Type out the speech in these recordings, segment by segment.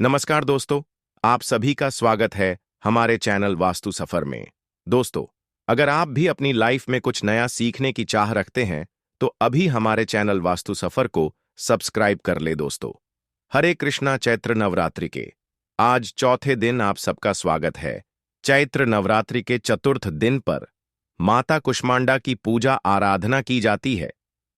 नमस्कार दोस्तों, आप सभी का स्वागत है हमारे चैनल वास्तु सफर में। दोस्तों, अगर आप भी अपनी लाइफ में कुछ नया सीखने की चाह रखते हैं तो अभी हमारे चैनल वास्तु सफर को सब्सक्राइब कर ले दोस्तों। हरे कृष्णा। चैत्र नवरात्रि के आज चौथे दिन आप सबका स्वागत है। चैत्र नवरात्रि के चतुर्थ दिन पर माता कुष्मांडा की पूजा आराधना की जाती है।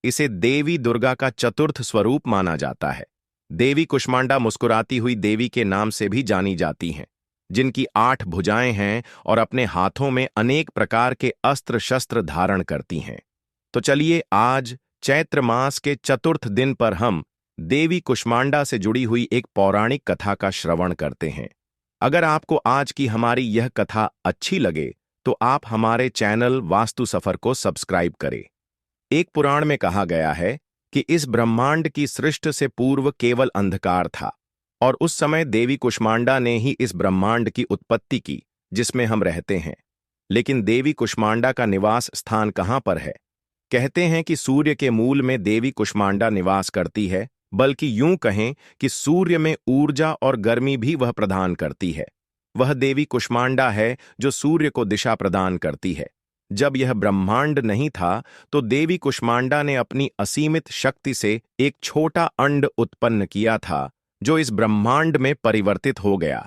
इसे देवी दुर्गा का चतुर्थ स्वरूप माना जाता है। देवी कुष्मांडा मुस्कुराती हुई देवी के नाम से भी जानी जाती हैं, जिनकी 8 भुजाएं हैं और अपने हाथों में अनेक प्रकार के अस्त्र शस्त्र धारण करती हैं। तो चलिए आज चैत्र मास के चतुर्थ दिन पर हम देवी कुष्मांडा से जुड़ी हुई एक पौराणिक कथा का श्रवण करते हैं। अगर आपको आज की हमारी यह कथा अच्छी लगे तो आप हमारे चैनल वास्तु सफर को सब्सक्राइब करें। एक पुराण में कहा गया है कि इस ब्रह्मांड की सृष्टि से पूर्व केवल अंधकार था और उस समय देवी कुष्मांडा ने ही इस ब्रह्मांड की उत्पत्ति की जिसमें हम रहते हैं। लेकिन देवी कुष्मांडा का निवास स्थान कहाँ पर है? कहते हैं कि सूर्य के मूल में देवी कुष्मांडा निवास करती है, बल्कि यूं कहें कि सूर्य में ऊर्जा और गर्मी भी वह प्रदान करती है। वह देवी कुष्मांडा है जो सूर्य को दिशा प्रदान करती है। जब यह ब्रह्मांड नहीं था तो देवी कुष्मांडा ने अपनी असीमित शक्ति से एक छोटा अंड उत्पन्न किया था जो इस ब्रह्मांड में परिवर्तित हो गया।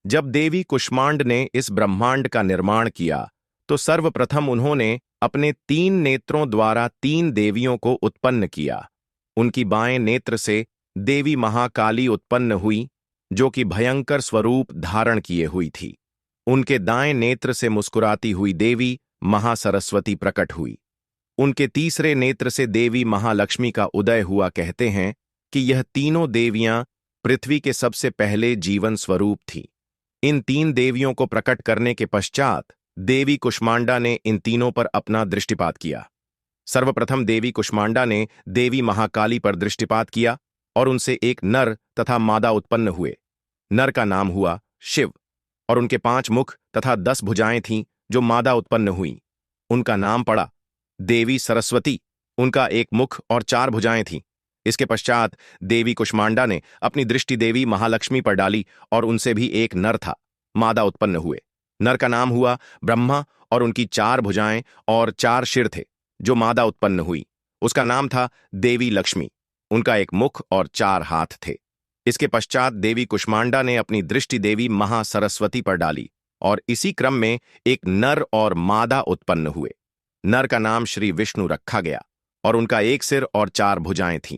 जब देवी कुष्मांड ने इस ब्रह्मांड का निर्माण किया तो सर्वप्रथम उन्होंने अपने 3 नेत्रों द्वारा 3 देवियों को उत्पन्न किया। उनकी बाएं नेत्र से देवी महाकाली उत्पन्न हुई, जो कि भयंकर स्वरूप धारण किए हुई थी। उनके दाएं नेत्र से मुस्कुराती हुई देवी महासरस्वती प्रकट हुई। उनके तीसरे नेत्र से देवी महालक्ष्मी का उदय हुआ। कहते हैं कि यह तीनों देवियां पृथ्वी के सबसे पहले जीवन स्वरूप थीं। इन 3 देवियों को प्रकट करने के पश्चात देवी कुष्मांडा ने इन तीनों पर अपना दृष्टिपात किया। सर्वप्रथम देवी कुष्मांडा ने देवी महाकाली पर दृष्टिपात किया और उनसे एक नर तथा मादा उत्पन्न हुए। नर का नाम हुआ शिव और उनके 5 मुख तथा 10 भुजाएं थीं जो मादा उत्पन्न हुई। उनका नाम पड़ा देवी सरस्वती। उनका 1 मुख और 4 भुजाएं थीं। इसके पश्चात देवी कुष्मांडा ने अपनी दृष्टि देवी महालक्ष्मी पर डाली और उनसे भी एक नर था, मादा उत्पन्न हुए। नर का नाम हुआ ब्रह्मा और उनकी 4 भुजाएं और 4 सिर थे जो मादा उत्पन्न हुई। उसका नाम था देवी लक्ष्मी। उनका 1 मुख और 4 हाथ थे। इसके पश्चात देवी कुष्मांडा ने अपनी दृष्टि देवी महासरस्वती पर डाली और इसी क्रम में एक नर और मादा उत्पन्न हुए। नर का नाम श्री विष्णु रखा गया और उनका 1 सिर और 4 भुजाएं थीं।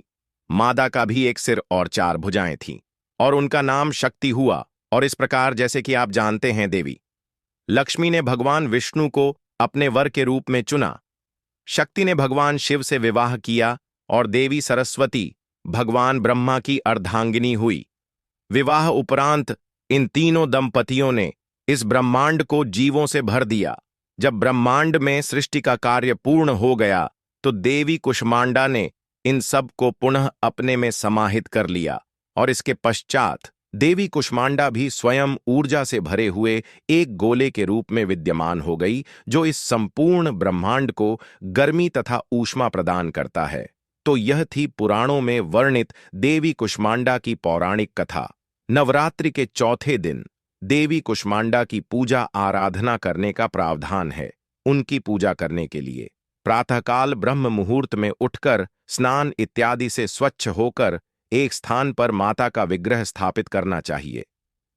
मादा का भी 1 सिर और 4 भुजाएं थीं और उनका नाम शक्ति हुआ। और इस प्रकार जैसे कि आप जानते हैं, देवी लक्ष्मी ने भगवान विष्णु को अपने वर के रूप में चुना। शक्ति ने भगवान शिव से विवाह किया और देवी सरस्वती भगवान ब्रह्मा की अर्धांगिनी हुई। विवाह उपरांत इन तीनों दंपतियों ने इस ब्रह्मांड को जीवों से भर दिया। जब ब्रह्मांड में सृष्टि का कार्य पूर्ण हो गया तो देवी कुष्मांडा ने इन सब को पुनः अपने में समाहित कर लिया और इसके पश्चात देवी कुष्मांडा भी स्वयं ऊर्जा से भरे हुए एक गोले के रूप में विद्यमान हो गई, जो इस संपूर्ण ब्रह्मांड को गर्मी तथा ऊष्मा प्रदान करता है। तो यह थी पुराणों में वर्णित देवी कुष्मांडा की पौराणिक कथा। नवरात्रि के चौथे दिन देवी कुष्मांडा की पूजा आराधना करने का प्रावधान है। उनकी पूजा करने के लिए प्रातःकाल ब्रह्म मुहूर्त में उठकर स्नान इत्यादि से स्वच्छ होकर एक स्थान पर माता का विग्रह स्थापित करना चाहिए।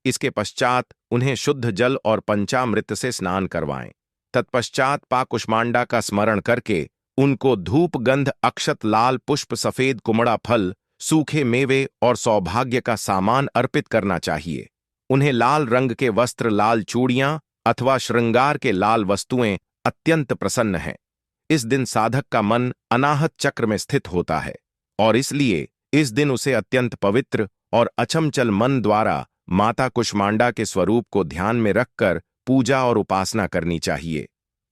इसके पश्चात उन्हें शुद्ध जल और पंचामृत से स्नान करवाएं। तत्पश्चात मां कुष्मांडा का स्मरण करके उनको धूप गंध अक्षत लाल पुष्प सफेद कुमड़ा फल सूखे मेवे और सौभाग्य का सामान अर्पित करना चाहिए। उन्हें लाल रंग के वस्त्र, लाल चूड़ियां अथवा श्रृंगार के लाल वस्तुएं अत्यंत प्रसन्न हैं। इस दिन साधक का मन अनाहत चक्र में स्थित होता है और इसलिए इस दिन उसे अत्यंत पवित्र और अचंचल मन द्वारा माता कुष्मांडा के स्वरूप को ध्यान में रखकर पूजा और उपासना करनी चाहिए।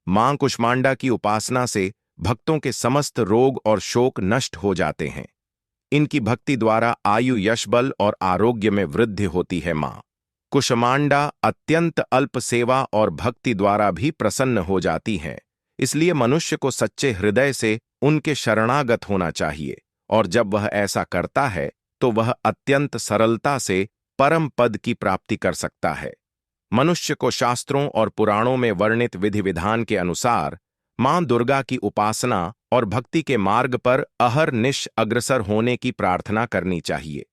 मां कुष्मांडा की उपासना से भक्तों के समस्त रोग और शोक नष्ट हो जाते हैं। इनकी भक्ति द्वारा आयु, यश, बल और आरोग्य में वृद्धि होती है। मां कुष्मांडा अत्यंत अल्प सेवा और भक्ति द्वारा भी प्रसन्न हो जाती हैं। इसलिए मनुष्य को सच्चे हृदय से उनके शरणागत होना चाहिए और जब वह ऐसा करता है तो वह अत्यंत सरलता से परम पद की प्राप्ति कर सकता है। मनुष्य को शास्त्रों और पुराणों में वर्णित विधि विधान के अनुसार मां दुर्गा की उपासना और भक्ति के मार्ग पर अहरनिश अग्रसर होने की प्रार्थना करनी चाहिए।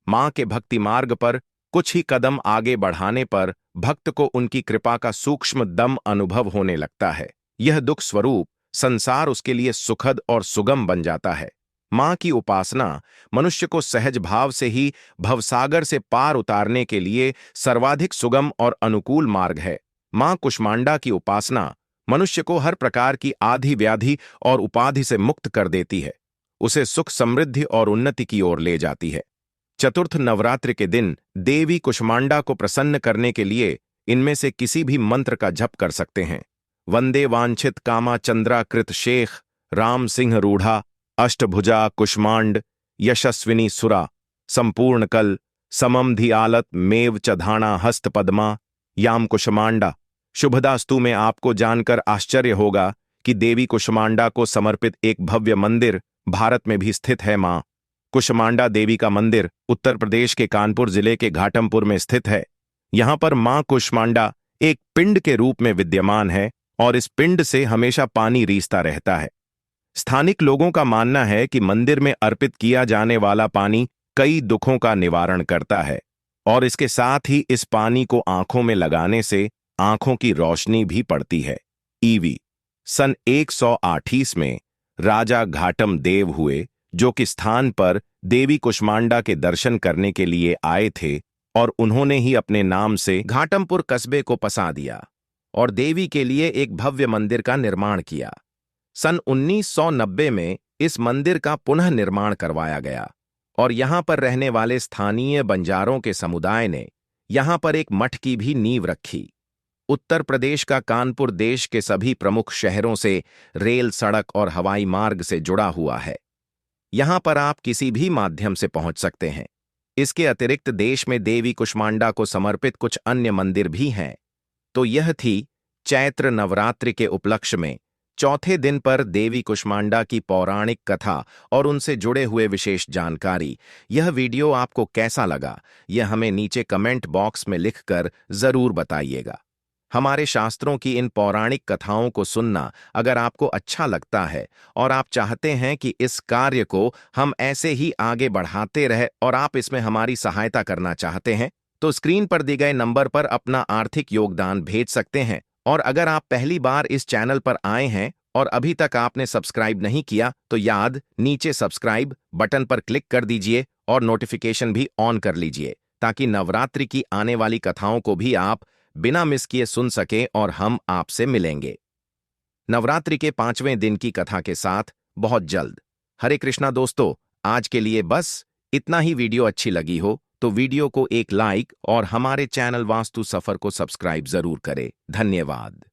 मां के भक्ति मार्ग पर कुछ ही कदम आगे बढ़ाने पर भक्त को उनकी कृपा का सूक्ष्म दम अनुभव होने लगता है। यह दुख स्वरूप संसार उसके लिए सुखद और सुगम बन जाता है। मां की उपासना मनुष्य को सहज भाव से ही भवसागर से पार उतारने के लिए सर्वाधिक सुगम और अनुकूल मार्ग है। मां कुष्मांडा की उपासना मनुष्य को हर प्रकार की आधि व्याधि और उपाधि से मुक्त कर देती है, उसे सुख समृद्धि और उन्नति की ओर ले जाती है। चतुर्थ नवरात्रि के दिन देवी कुष्मांडा को प्रसन्न करने के लिए इनमें से किसी भी मंत्र का जप कर सकते हैं। वंदे वांछित कामा चंद्राकृत शेख राम सिंह रूढ़ा अष्टभुजा कुष्मांड यशस्विनी सुरा संपूर्ण कल समम धी आलत मेव चधाना हस्त पद्मा याम कुष्मांडा। शुभदास्तु में आपको जानकर आश्चर्य होगा कि देवी कुष्मांडा को समर्पित एक भव्य मंदिर भारत में भी स्थित है। मां कुष्मांडा देवी का मंदिर उत्तर प्रदेश के कानपुर जिले के घाटमपुर में स्थित है। यहां पर मां कुष्मांडा एक पिंड के रूप में विद्यमान है और इस पिंड से हमेशा पानी रीसता रहता है। स्थानिक लोगों का मानना है कि मंदिर में अर्पित किया जाने वाला पानी कई दुखों का निवारण करता है और इसके साथ ही इस पानी को आंखों में लगाने से आंखों की रोशनी भी पड़ती है। ईवी सन 128 में राजा घाटम देव हुए, जो कि स्थान पर देवी कुष्मांडा के दर्शन करने के लिए आए थे और उन्होंने ही अपने नाम से घाटमपुर कस्बे को पसा दिया और देवी के लिए एक भव्य मंदिर का निर्माण किया। सन 1990 में इस मंदिर का पुनः निर्माण करवाया गया और यहां पर रहने वाले स्थानीय बंजारों के समुदाय ने यहां पर एक मठ की भी नींव रखी। उत्तर प्रदेश का कानपुर देश के सभी प्रमुख शहरों से रेल, सड़क और हवाई मार्ग से जुड़ा हुआ है। यहां पर आप किसी भी माध्यम से पहुंच सकते हैं। इसके अतिरिक्त देश में देवी कुष्मांडा को समर्पित कुछ अन्य मंदिर भी हैं। तो यह थी चैत्र नवरात्रि के उपलक्ष्य में चौथे दिन पर देवी कुष्मांडा की पौराणिक कथा और उनसे जुड़े हुए विशेष जानकारी। यह वीडियो आपको कैसा लगा, यह हमें नीचे कमेंट बॉक्स में लिखकर जरूर बताइएगा। हमारे शास्त्रों की इन पौराणिक कथाओं को सुनना अगर आपको अच्छा लगता है और आप चाहते हैं कि इस कार्य को हम ऐसे ही आगे बढ़ाते रहे और आप इसमें हमारी सहायता करना चाहते हैं, तो स्क्रीन पर दिए गए नंबर पर अपना आर्थिक योगदान भेज सकते हैं। और अगर आप पहली बार इस चैनल पर आए हैं और अभी तक आपने सब्सक्राइब नहीं किया, तो नीचे सब्सक्राइब बटन पर क्लिक कर दीजिए और नोटिफिकेशन भी ऑन कर लीजिए, ताकि नवरात्रि की आने वाली कथाओं को भी आप बिना मिस किए सुन सकें और हम आपसे मिलेंगे नवरात्रि के 5वें दिन की कथा के साथ बहुत जल्द। हरे कृष्णा दोस्तों, आज के लिए बस इतना ही। वीडियो अच्छी लगी हो तो वीडियो को एक लाइक और हमारे चैनल वास्तु सफर को सब्सक्राइब जरूर करें। धन्यवाद।